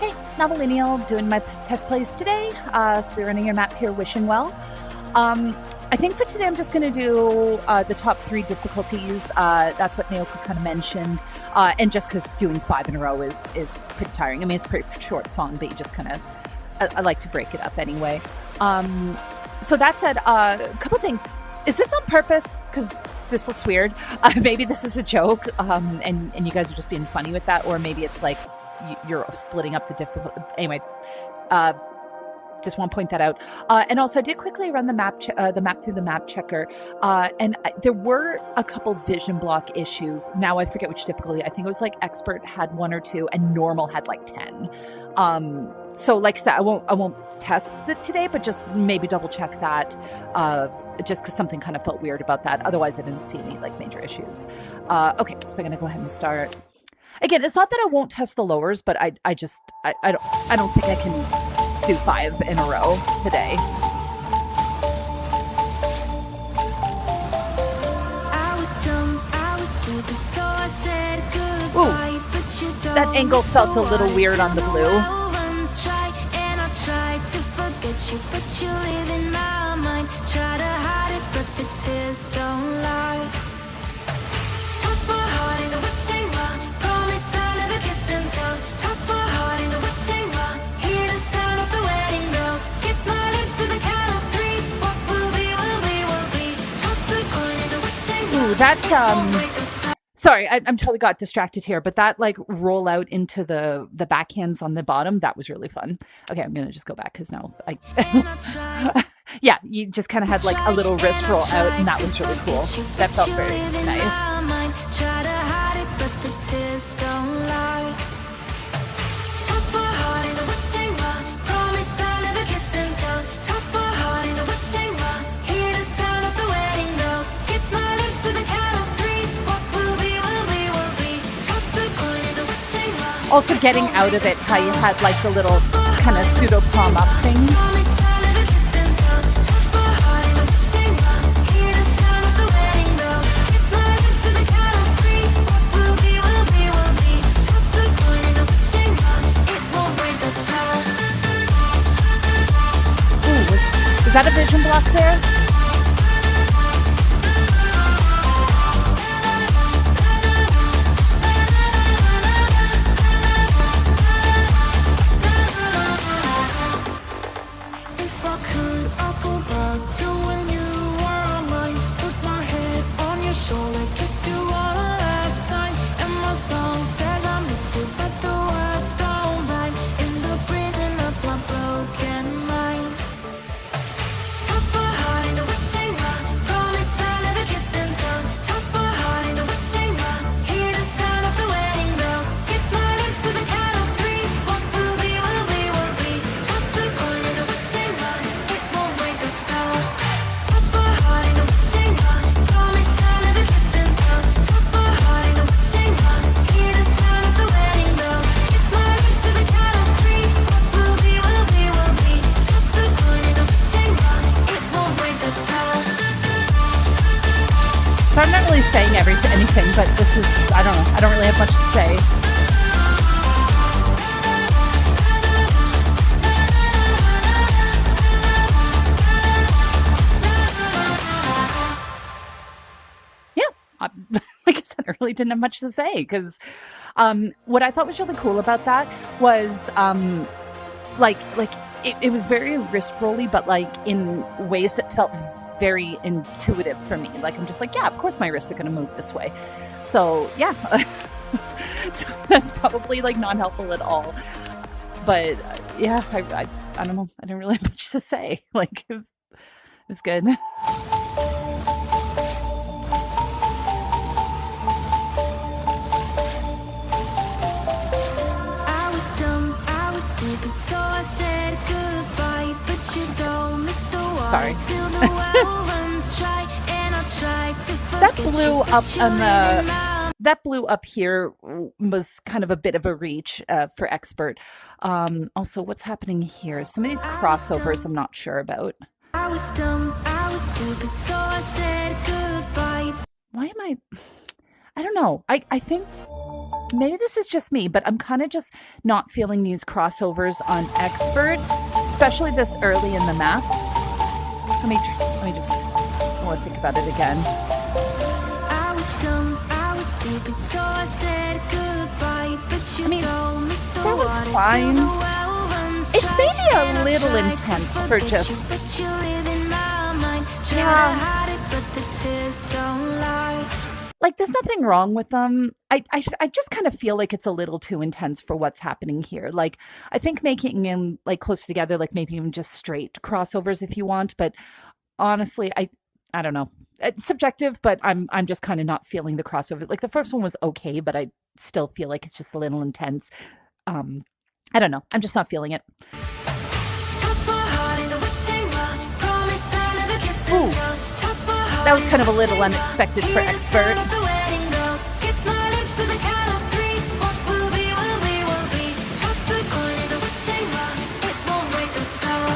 Hey, Novelinial, doing my test plays today. So we're running your map here, Wishing Well. I think for today I'm just going to do the top 3 difficulties. That's what Najoko kind of mentioned. And just because doing 5 in a row is pretty tiring. I mean, it's a pretty short song, but you just kind of... I like to break it up anyway. So that said, a couple things. Is this on purpose? Because this looks weird. Maybe this is a joke, and you guys are just being funny with that, or maybe it's like you're splitting up the difficulty. Anyway, just want to point that out. And also, I did quickly run the map through the map checker, and there were a couple vision block issues. Now I forget which difficulty. I think it was like Expert had 1 or 2, and Normal had like 10. So like I said, I won't test it today, but just maybe double check that, just because something kind of felt weird about that. Otherwise, I didn't see any like major issues. Okay, so I'm gonna go ahead and start. Again, it's not that I won't test the lowers, but I don't think I can do 5 in a row today. Ooh, that angle felt a little weird on the blue. That sorry, I'm totally got distracted here, but that like roll out into the backhands on the bottom, that was really fun. Okay, I'm gonna just go back because now yeah, you just kind of had like a little wrist roll out, and that was really cool. That felt very nice. Also getting out of it, how you had like the little kind of pseudo palm up thing. Ooh, is that a vision block there? So I'm not really saying anything, but this is, I don't know, I don't really have much to say. Yeah, like I said, I really didn't have much to say, because what I thought was really cool about that was it was very wrist rolly, but like in ways that felt very intuitive for me. Like I'm just like, yeah, of course my wrists are going to move this way. So yeah, so that's probably like not helpful at all. But yeah, I don't know. I didn't really have much to say. Like it was good. So I said goodbye, but you don't miss the water. Sorry. That blew up on that blew up here was kind of a bit of a reach for Expert. Also, what's happening here? Some of these crossovers I'm not sure about. I was dumb, I was stupid, so I said goodbye. Why am I don't know. I think maybe this is just me, but I'm kind of just not feeling these crossovers on expert, especially this early in the map. Let me just, I want to think about it again. I was dumb, I was stupid, so I said goodbye. But you don't miss the that was water fine. till the well runs It's dry. maybe And a I little tried to intense for forget just. you, but you live in my mind. Try to Yeah. hide it, but the tears don't lie. Like, there's nothing wrong with them. I just kind of feel like it's a little too intense for what's happening here. Like, I think making them like closer together, like maybe even just straight crossovers if you want. But honestly, I don't know. It's subjective, but I'm just kind of not feeling the crossover. Like the first one was okay, but I still feel like it's just a little intense. I don't know. I'm just not feeling it. Toss my heart in the wishing well. Promise I'll never kiss and Ooh. tell. Toss my heart That was in kind of a the little wishing well. unexpected for Hear the expert. sound of the wedding bells. Kiss my lips to the count of three. What will be, will be, will be. Toss a coin in the wishing well. It won't break the spell.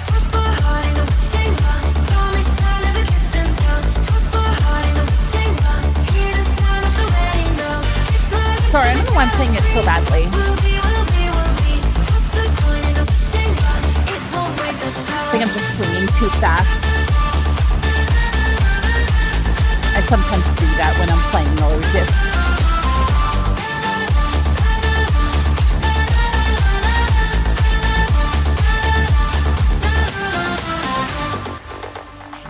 Toss my heart in the wishing well. Promise I'll never kiss and tell. Toss my heart in the wishing well. Hear the sound of the wedding bells. Kiss my lips Sorry, I to don't the know why I'm count playing of it so three. badly. Will be, will be, will be. Toss a coin in the wishing well. It won't break the spell. I think I'm just swinging too fast. I sometimes do that when I'm playing lower diffs.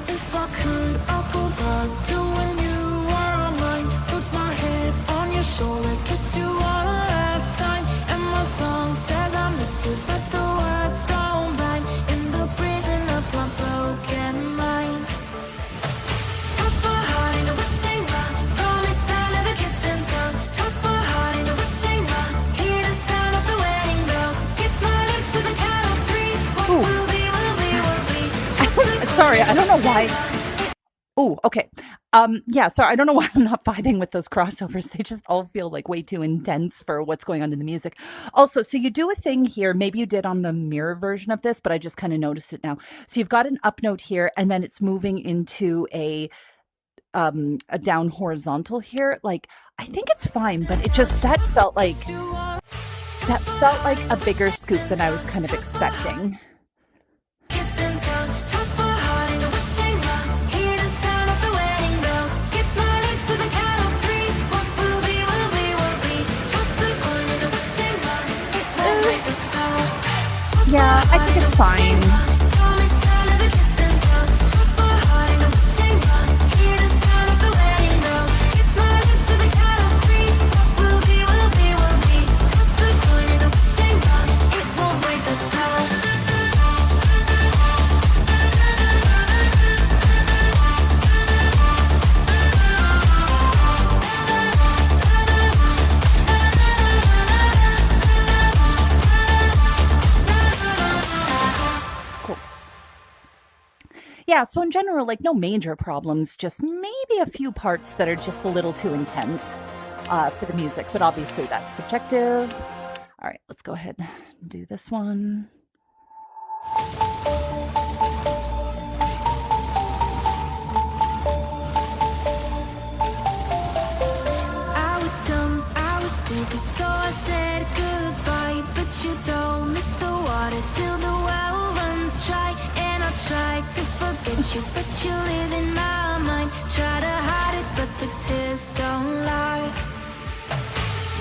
If I could, I'll go back to when you were mine. Put my head on your shoulder, kiss you one last time. And my song says I miss you, but the words don't rhyme. In the prison of my broken mind. Toss my heart in the wishing well. Promise I'll never kiss and tell. Toss my heart in the wishing well. Hear the sound of the wedding bells. Kiss my lips to the count of three. What Ooh. will be, will be, will be. Sorry, I don't know why. Oh, okay. Yeah, sorry, I don't know why I'm not vibing with those crossovers. They just all feel like way too intense for what's going on in the music. Also, so you do a thing here, maybe you did on the mirror version of this, but I just kind of noticed it now. So you've got an up note here, and then it's moving into a down horizontal here. Like, I think it's fine, but it just that felt like a bigger scoop than I was kind of expecting. Kiss and tell, toss my heart in the wishing well. Hear the sound of the wedding bells. Kiss my lips to the count of three. What will be, will be, will be. Toss a coin in the wishing well. It won't break the spell. Toss Yeah, my I heart think in it's the wishing fine. well. Promise I'll never kiss and tell. Toss my heart in the wishing well. Hear the sound of the wedding bells. Kiss my lips to the count of three. What will be, will be, will be. Toss a coin in the wishing well. It won't break the spell. Cool. Yeah, so in general, like no major problems, just maybe a few parts that are just a little too intense for the music, but obviously that's subjective. All right, let's go ahead and do this one. I was dumb, I was stupid, so I said goodbye. But you don't miss the water till the well runs dry. And I tried to forget you, but you live in my mind. Try to hide it, but the tears don't lie.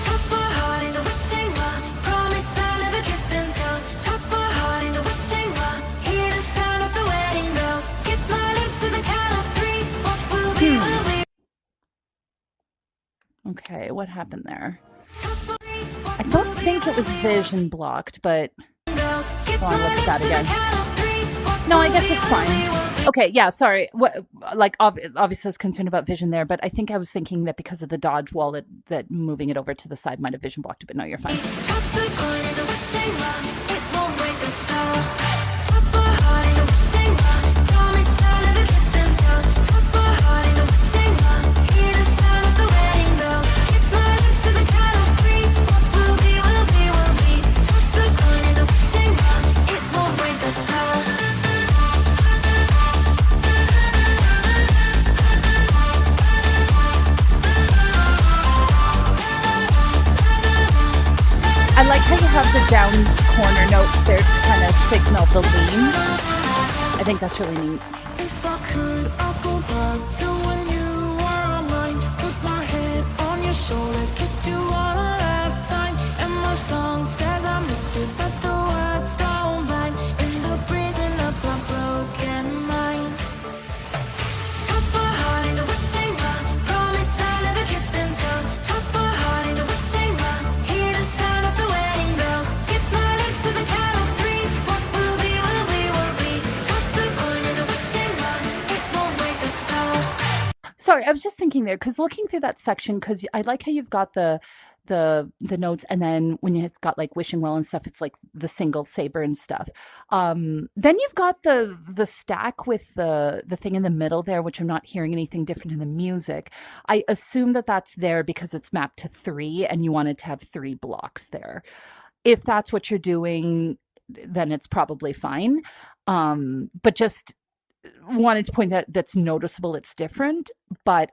Toss my heart in the wishing well. Promise I'll never kiss and tell. Toss my heart in the wishing well. Hear the sound of the wedding bells. Kiss my lips to the count of three. What will be, will be. Okay, what happened there? I don't think it was vision blocked, but Hold on, look at that again. No, I guess it's fine. Okay, yeah, sorry. What, like, obviously I was concerned about vision there, but I think I was thinking that because of the dodge wall that moving it over to the side might have vision blocked it, but no, you're fine. Toss a coin in the wishing well. It won't break the spell. Toss my heart in the wishing well. Promise I'll never kiss and tell. Toss my heart in the wishing well. Hear the sound of the wedding bells. Kiss my lips to the count of three. What will be, will be, will be. Toss a coin in the wishing well. It won't break the spell. of down corner notes there to kind of signal the lean. I think that's really neat. If I could, I'll go back to when you were mine. Put my head on your shoulder, kiss you one last time. And my song says I miss you, but the words don't blind. In the prison of my broken mind. Toss my heart in the wishing well. Promise I'll never kiss and tell. Toss my heart in the wishing well. Hear the sound of the wedding bells. Kiss my lips to the count of three. What will be, will be, will be. Toss the coin in the wishing well. It won't break the spell. Sorry, I was just thinking there, because looking through that section, because I like how you've got the notes, and then when it's got like wishing well and stuff, it's like the single Saber and stuff. Then you've got the stack with the thing in the middle there, which I'm not hearing anything different in the music. I assume that that's there because it's mapped to 3 and you wanted to have 3 blocks there. If that's what you're doing, then it's probably fine. But just wanted to point out that's noticeable, it's different, but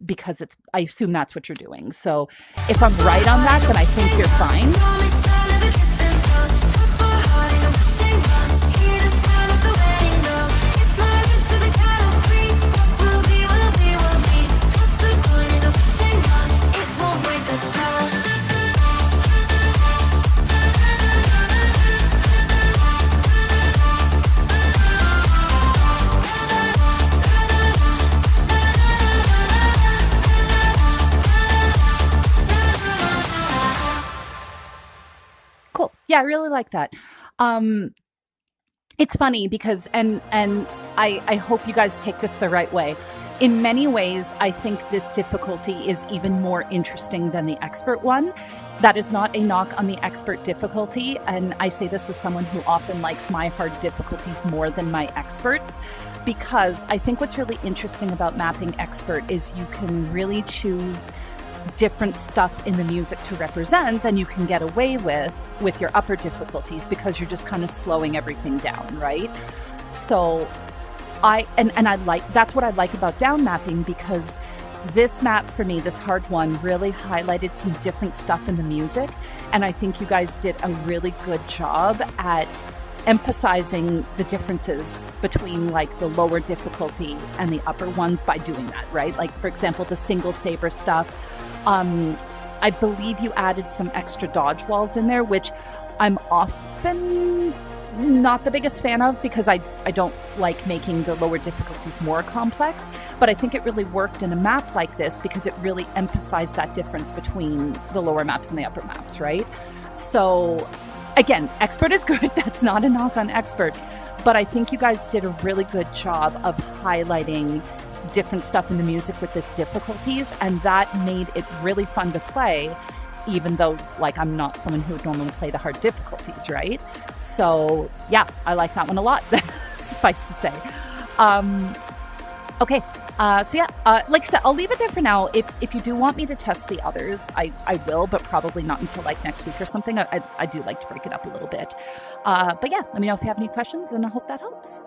because I assume that's what you're doing. So if I'm right on that, then I think you're fine. Promise I'll never kiss and tell. Toss my heart in the wishing well. Hear the sound of the wedding bells. Kiss my lips to the count of 3. What will be, will be, will be. Toss the coin in the wishing well. It won't break the spell. Cool. Yeah, I really like that. It's funny because, and I hope you guys take this the right way. In many ways, I think this difficulty is even more interesting than the expert one. That is not a knock on the expert difficulty, and I say this as someone who often likes my hard difficulties more than my experts, because I think what's really interesting about mapping expert is you can really choose different stuff in the music to represent than you can get away with your upper difficulties, because you're just kind of slowing everything down, right? So I like, that's what I like about down mapping, because this map for me, this hard one, really highlighted some different stuff in the music, and I think you guys did a really good job at emphasizing the differences between like the lower difficulty and the upper ones by doing that, right? Like, for example, the single Saber stuff. I believe you added some extra dodge walls in there, which I'm often not the biggest fan of, because I don't like making the lower difficulties more complex, but I think it really worked in a map like this because it really emphasized that difference between the lower maps and the upper maps, right? So again, expert is good. That's not a knock on expert, but I think you guys did a really good job of highlighting different stuff in the music with this difficulties, and that made it really fun to play, even though like I'm not someone who would normally play the hard difficulties, right? So yeah, I like that one a lot. Suffice to say. Okay, so yeah, like I said, I'll leave it there for now. If you do want me to test the others, I will, but probably not until like next week or something. I do like to break it up a little bit. But yeah, let me know if you have any questions, and I hope that helps.